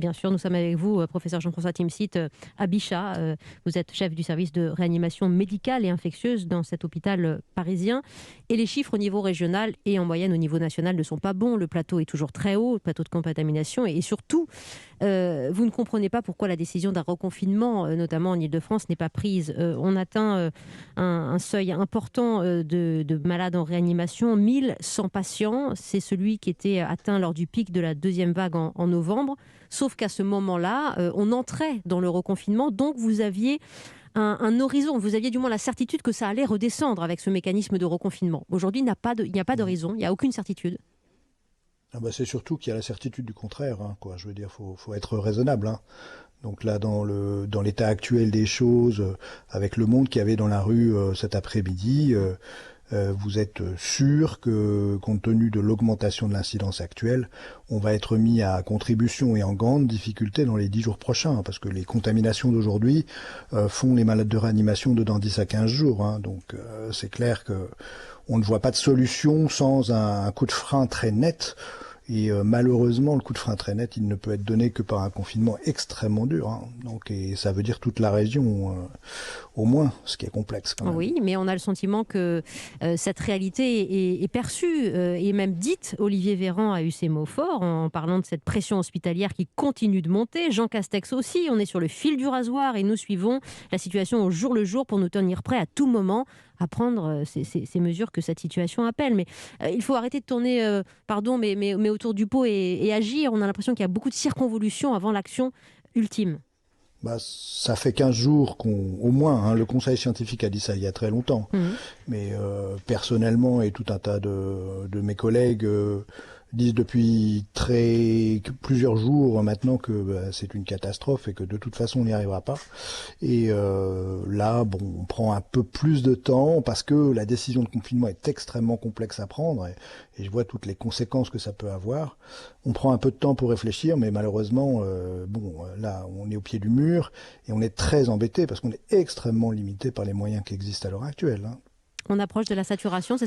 Bien sûr, nous sommes avec vous, professeur Jean-François Timsit, à Bichat. Vous êtes chef du service de réanimation médicale et infectieuse dans cet hôpital parisien. Et les chiffres au niveau régional et en moyenne au niveau national ne sont pas bons. Le plateau est toujours très haut, le plateau de contamination. Et surtout, vous ne comprenez pas pourquoi la décision d'un reconfinement, notamment en Ile-de-France, n'est pas prise. On atteint un seuil important de malades en réanimation, 1100 patients. C'est celui qui était atteint lors du pic de la deuxième vague en novembre. Sauf qu'à ce moment-là, on entrait dans le reconfinement, donc vous aviez un horizon, vous aviez du moins la certitude que ça allait redescendre avec ce mécanisme de reconfinement. Aujourd'hui, il n'y a pas d'horizon, il n'y a aucune certitude. Ah bah c'est surtout qu'il y a la certitude du contraire, hein, quoi. Je veux dire, faut être raisonnable, hein. Donc là, dans l'état actuel des choses, avec le monde qu'il y avait dans la rue cet après-midi, vous êtes sûr que, compte tenu de l'augmentation de l'incidence actuelle, on va être mis à contribution et en grande difficulté dans les 10 jours prochains, hein, parce que les contaminations d'aujourd'hui font les malades de réanimation de dans 10 à 15 jours. Hein. Donc c'est clair que on ne voit pas de solution sans un coup de frein très net. Et malheureusement, le coup de frein très net, il ne peut être donné que par un confinement extrêmement dur. Hein. Donc, et ça veut dire toute la région, au moins, ce qui est complexe quand même. Oui, mais on a le sentiment que cette réalité est perçue et même dite. Olivier Véran a eu ses mots forts en parlant de cette pression hospitalière qui continue de monter. Jean Castex aussi, on est sur le fil du rasoir et nous suivons la situation au jour le jour pour nous tenir prêts à tout moment à prendre ces mesures que cette situation appelle. Mais il faut arrêter de tourner, mais autour du pot et agir. On a l'impression qu'il y a beaucoup de circonvolutions avant l'action ultime. Bah, ça fait 15 jours au moins, hein, le conseil scientifique a dit ça il y a très longtemps. Mmh. Mais personnellement et tout un tas de mes collègues disent depuis plusieurs jours maintenant que bah, c'est une catastrophe et que de toute façon on n'y arrivera pas. Et là, bon, on prend un peu plus de temps parce que la décision de confinement est extrêmement complexe à prendre et je vois toutes les conséquences que ça peut avoir. On prend un peu de temps pour réfléchir, mais malheureusement, là, on est au pied du mur et on est très embêté parce qu'on est extrêmement limité par les moyens qui existent à l'heure actuelle. Hein. On approche de la saturation.